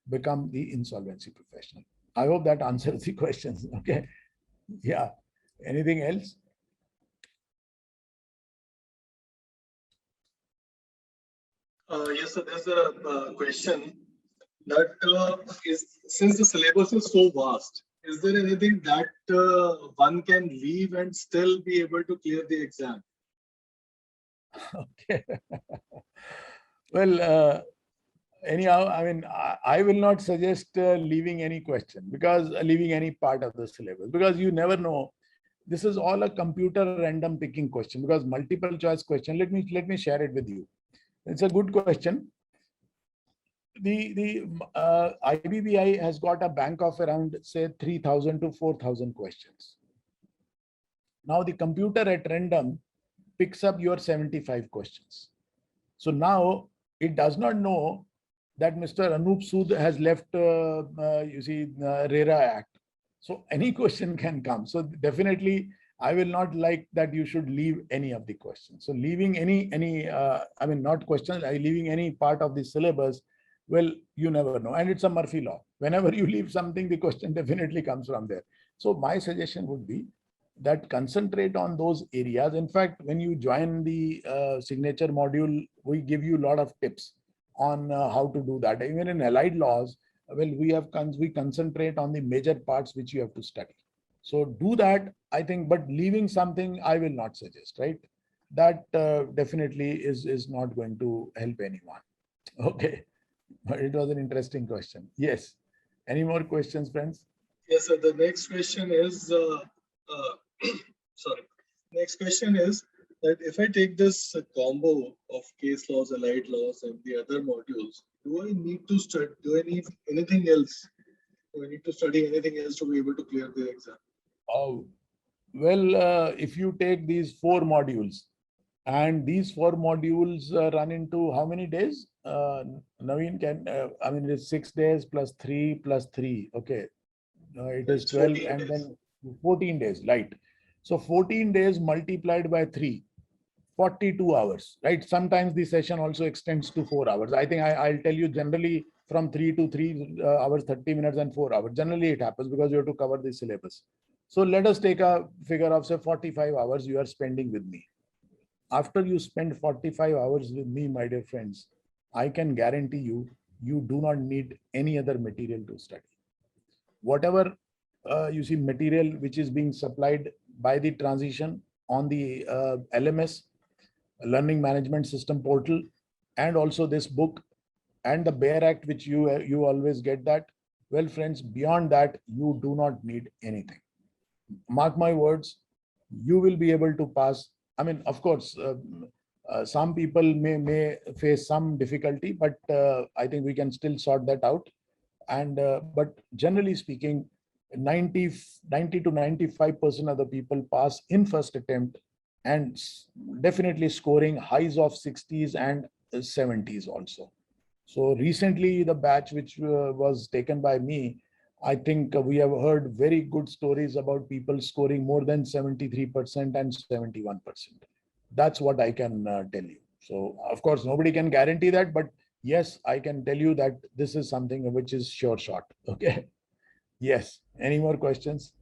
become the insolvency professional. I hope that answers the questions. Okay. Yeah. Anything else? Yes, so there's a question that since the syllabus is so vast, is there anything that one can leave and still be able to clear the exam? Okay. Well, anyhow, I mean, I will not suggest leaving any question, because leaving any part of the syllabus, because you never know. This is all a computer random picking question, because multiple choice question. Let me share it with you. It's a good question. The IBBI has got a bank of around, say, 3,000 to 4,000 questions. Now the computer at random picks up your 75 questions. So now it does not know that Mr. Anup Sood has left, RERA Act. So any question can come. So definitely, I will not like that you should leave any of the questions. So leaving not questions, leaving any part of the syllabus, well, you never know. And it's a Murphy law. Whenever you leave something, the question definitely comes from there. So my suggestion would be that concentrate on those areas. In fact, when you join the signature module, we give you a lot of tips on how to do that. Even in allied laws, well, we concentrate on the major parts which you have to study. So do that, I think, but leaving something, I will not suggest, right? That definitely is not going to help anyone. Okay, but it was an interesting question. Yes. Any more questions, friends? Yes, sir. The next question is, sorry. Next question is that if I take this combo of case laws, allied laws, and the other modules, do I need to study? Do I need anything else? Do I need to study anything else to be able to clear the exam? Oh, well, if you take these 4 modules, and these 4 modules run into how many days? Naveen can, it's 6 days plus 3 plus 3. Okay. It is 12 and days. then 14 days, right? So 14 days multiplied by 3, 42 hours, right? Sometimes the session also extends to 4 hours. I think I'll tell you generally from 3 to 3 hours, 30 minutes and 4 hours. Generally it happens because you have to cover the syllabus. So let us take a figure of say 45 hours you are spending with me. After you spend 45 hours with me, my dear friends, I can guarantee you, you do not need any other material to study. Whatever material which is being supplied by the transition on the LMS, Learning Management System portal, and also this book and the BEAR Act, which you always get that. Well, friends, beyond that, you do not need anything. Mark my words, you will be able to pass. I mean, of course, some people may face some difficulty, but I think we can still sort that out. And but generally speaking, 90 to 95% of the people pass in first attempt, and definitely scoring highs of 60s and 70s also. So recently, the batch which was taken by me, I think we have heard very good stories about people scoring more than 73% and 71%. That's what I can tell you. So of course, nobody can guarantee that, but yes, I can tell you that this is something which is sure shot. Okay. Yes. Any more questions?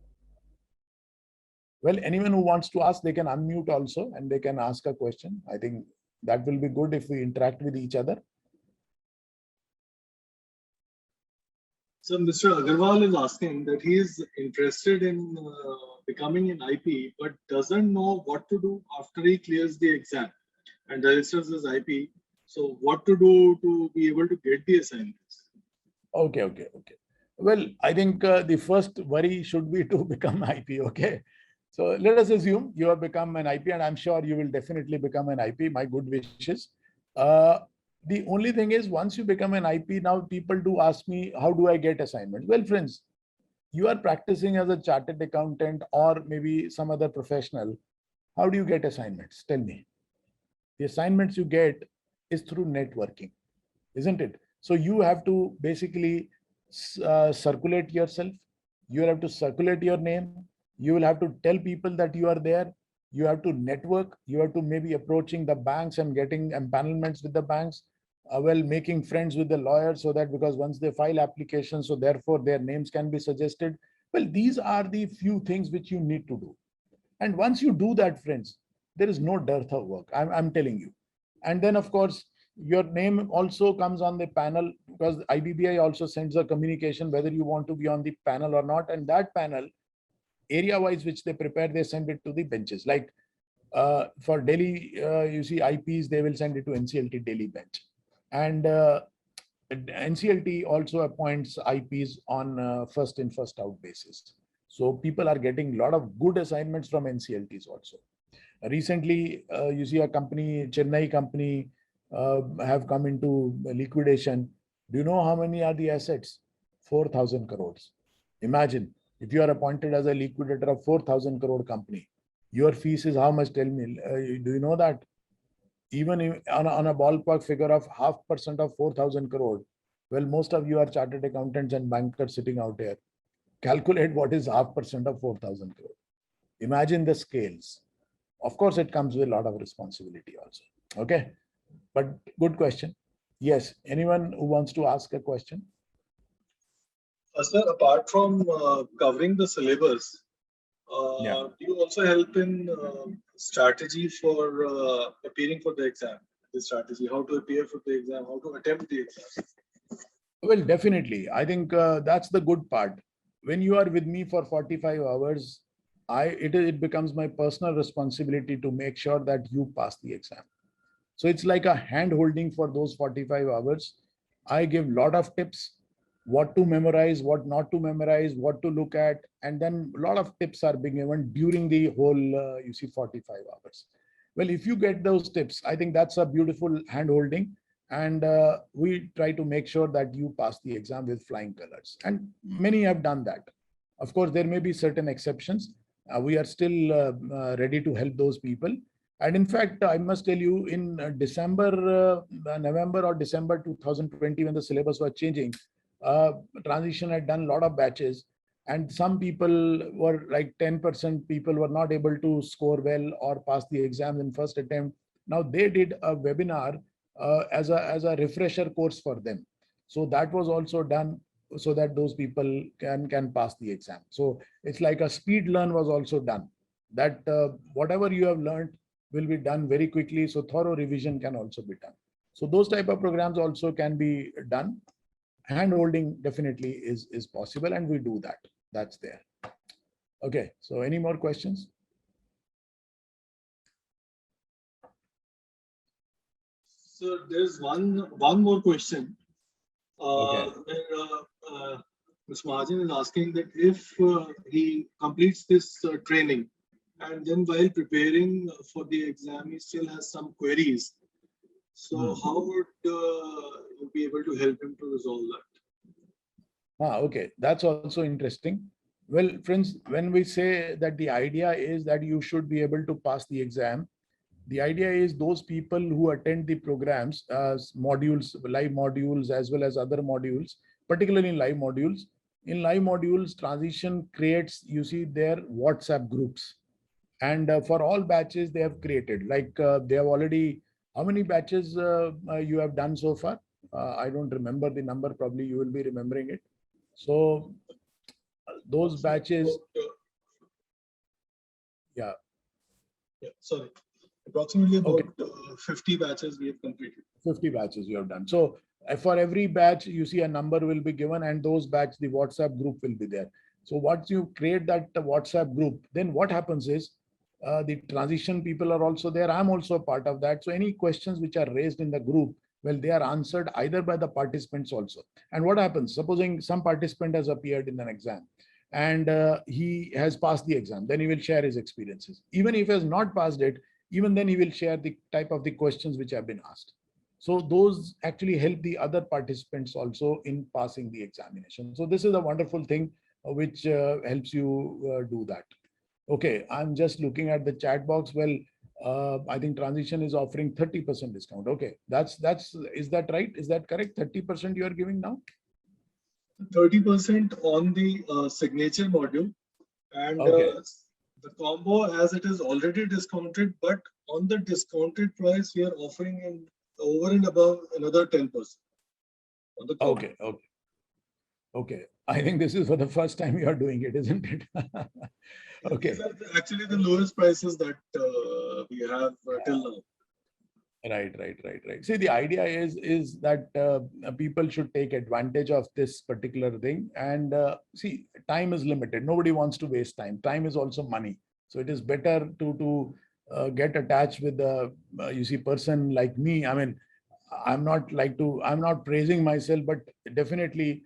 Well, anyone who wants to ask, they can unmute also and they can ask a question. I think that will be good if we interact with each other. So Mr. Agarwal is asking that he is interested in becoming an IP, but doesn't know what to do after he clears the exam and registers his IP. So what to do to be able to get the assignments? Okay. Well, I think the first worry should be to become IP. Okay. So let us assume you have become an IP, and I'm sure you will definitely become an IP. My good wishes. The only thing is, once you become an IP, now people do ask me, how do I get assignments? Well, friends, you are practicing as a chartered accountant or maybe some other professional. How do you get assignments? Tell me. The assignments you get is through networking, isn't it? So you have to basically circulate yourself. You have to circulate your name. You will have to tell people that you are there. You have to network. You have to maybe approaching the banks and getting empanelments with the banks. Making friends with the lawyers, so that because once they file applications, so therefore their names can be suggested. Well, these are the few things which you need to do. And once you do that, friends, there is no dearth of work. I'm telling you. And then, of course, your name also comes on the panel, because IBBI also sends a communication whether you want to be on the panel or not. And that panel, area wise, which they prepare, they send it to the benches. Like for Delhi, IPs, they will send it to NCLT Delhi bench. And NCLT also appoints IPs on first in, first out basis. So people are getting a lot of good assignments from NCLTs also. Recently, a company, Chennai company, have come into liquidation. Do you know how many are the assets? 4,000 crores. Imagine if you are appointed as a liquidator of 4,000 crore company. Your fees is how much? Tell me. Do you know that? Even on a ballpark figure of 0.5% of 4,000 crore, well, most of you are chartered accountants and bankers sitting out here. Calculate what is 0.5% of 4,000 crore. Imagine the scales. Of course, it comes with a lot of responsibility also. Okay, but good question. Yes, anyone who wants to ask a question? Sir, apart from covering the syllabus, Yeah. do you also help in strategy for appearing for the exam? The strategy, how to appear for the exam, how to attempt the exam. Well, definitely. I think that's the good part. When you are with me for 45 hours, it becomes my personal responsibility to make sure that you pass the exam. So it's like a hand holding for those 45 hours. I give lot of tips, what to memorize, what not to memorize, what to look at, and then a lot of tips are being given during the whole, 45 hours. Well, if you get those tips, I think that's a beautiful hand holding. And we try to make sure that you pass the exam with flying colors. And many have done that. Of course, there may be certain exceptions. We are still ready to help those people. And in fact, I must tell you, in November or December 2020, when the syllabus was changing, transition had done a lot of batches, and some people were like 10% people were not able to score well or pass the exam in first attempt. Now they did a webinar as a refresher course for them. So that was also done so that those people can pass the exam. So it's like a speed learn was also done, that whatever you have learned will be done very quickly, so thorough revision can also be done. So those type of programs also can be done. Hand holding definitely is possible, and we do that. That's there. Okay, so any more questions? So there's one more question. Okay. Ms. Mahajan is asking that if he completes this training and then while preparing for the exam, he still has some queries. So how would you be able to help him to resolve that? Okay, that's also interesting. Well, friends, when we say that the idea is that you should be able to pass the exam, the idea is those people who attend the programs, modules, live modules, as well as other modules, particularly in live modules. In live modules, transition creates, you see, their WhatsApp groups. And for all batches they have created, like they have already, how many batches you have done so far? I don't remember the number, probably you will be remembering it. So those batches, yeah. Sorry, approximately about 50 batches we have completed. 50 batches you have done. So for every batch, you see a number will be given, and those batch, the WhatsApp group will be there. So once you create that WhatsApp group, then what happens is the transition people are also there. I'm also a part of that. So any questions which are raised in the group, well, they are answered either by the participants also. And what happens, supposing some participant has appeared in an exam and he has passed the exam, then he will share his experiences. Even if he has not passed it, even then he will share the type of the questions which have been asked. So those actually help the other participants also in passing the examination. So this is a wonderful thing which helps you do that. Okay, I'm just looking at the chat box. Well, I think transition is offering 30% discount. Okay, is that right? Is that correct? 30% you are giving now? 30% on the signature module, and the combo as it is already discounted, but on the discounted price we are offering in over and above another 10% on the combo. Okay. I think this is for the first time you are doing it, isn't it? Okay. These are actually the lowest prices that we have till now. Right. See, the idea is that people should take advantage of this particular thing. And see, time is limited. Nobody wants to waste time. Time is also money. So it is better to get attached with the you see person like me. I mean, I'm not praising myself, but definitely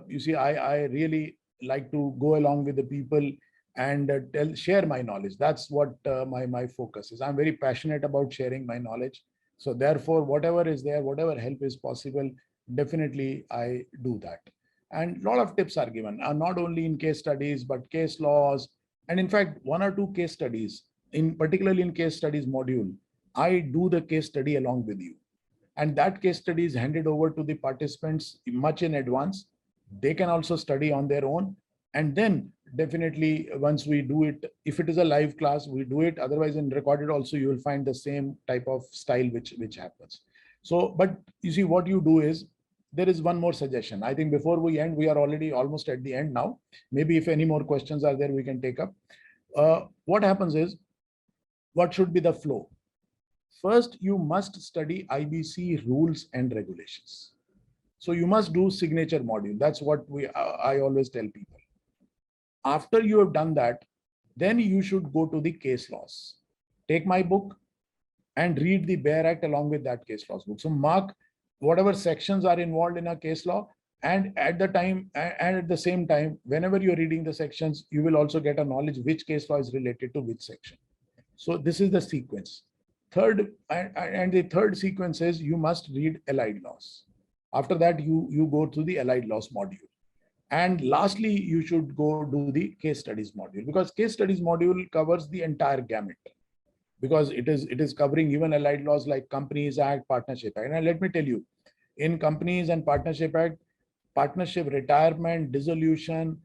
you see, I really like to go along with the people and share my knowledge. That's what my focus is. I'm very passionate about sharing my knowledge. So therefore, whatever is there, whatever help is possible, definitely I do that. And a lot of tips are given, not only in case studies, but case laws, And in fact, one or two case studies, particularly in case studies module, I do the case study along with you. And that case study is handed over to the participants much in advance. They can also study on their own. And then definitely once we do it, if it is a live class, we do it. Otherwise in recorded also, you will find the same type of style which happens. So, but you see what you do is, there is one more suggestion. I think before we end, we are already almost at the end now. Maybe if any more questions are there, we can take up. What happens is, what should be the flow? First, you must study IBC rules and regulations. So you must do signature module. That's what I always tell people. After you have done that, then you should go to the case laws. Take my book and read the Bare Act along with that case laws book. So mark whatever sections are involved in a case law, and at the same time, whenever you're reading the sections, you will also get a knowledge which case law is related to which section. So this is the sequence. Third, and the third sequence is, you must read allied laws. After that, you go to the allied laws module. And lastly, you should go do the case studies module, because case studies module covers the entire gamut, because it is covering even allied laws like Companies Act, Partnership Act. And let me tell you, in Companies and Partnership Act, partnership, retirement, dissolution,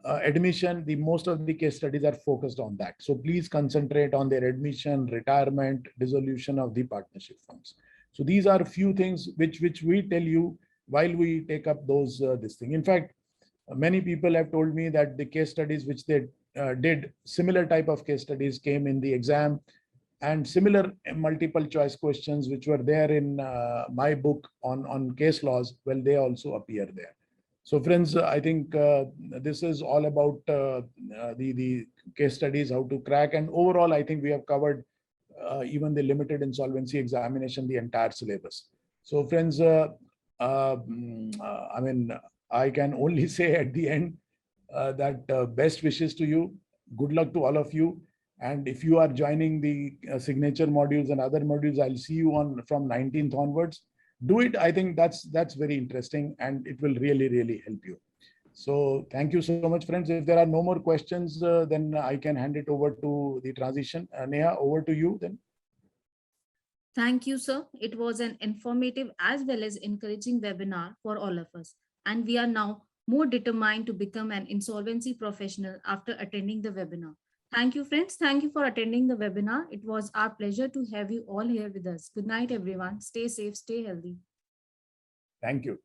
admission, most of the case studies are focused on that. So please concentrate on their admission, retirement, dissolution of the partnership funds. So these are a few things which we tell you while we take up those this thing. In fact, many people have told me that the case studies which they did, similar type of case studies came in the exam, and similar multiple choice questions which were there in my book on case laws, well, they also appear there. So friends, I think this is all about the case studies, how to crack. And overall, I think we have covered even the limited insolvency examination, the entire syllabus. So friends, I mean, I can only say at the end that best wishes to you. Good luck to all of you. And if you are joining the signature modules and other modules, I'll see you on from 19th onwards. Do it. I think that's very interesting, and it will really help you. So thank you so much, friends. If there are no more questions, then I can hand it over to the transition. Neha, over to you then. Thank you, sir. It was an informative as well as encouraging webinar for all of us. And we are now more determined to become an insolvency professional after attending the webinar. Thank you, friends. Thank you for attending the webinar. It was our pleasure to have you all here with us. Good night, everyone. Stay safe, stay healthy. Thank you.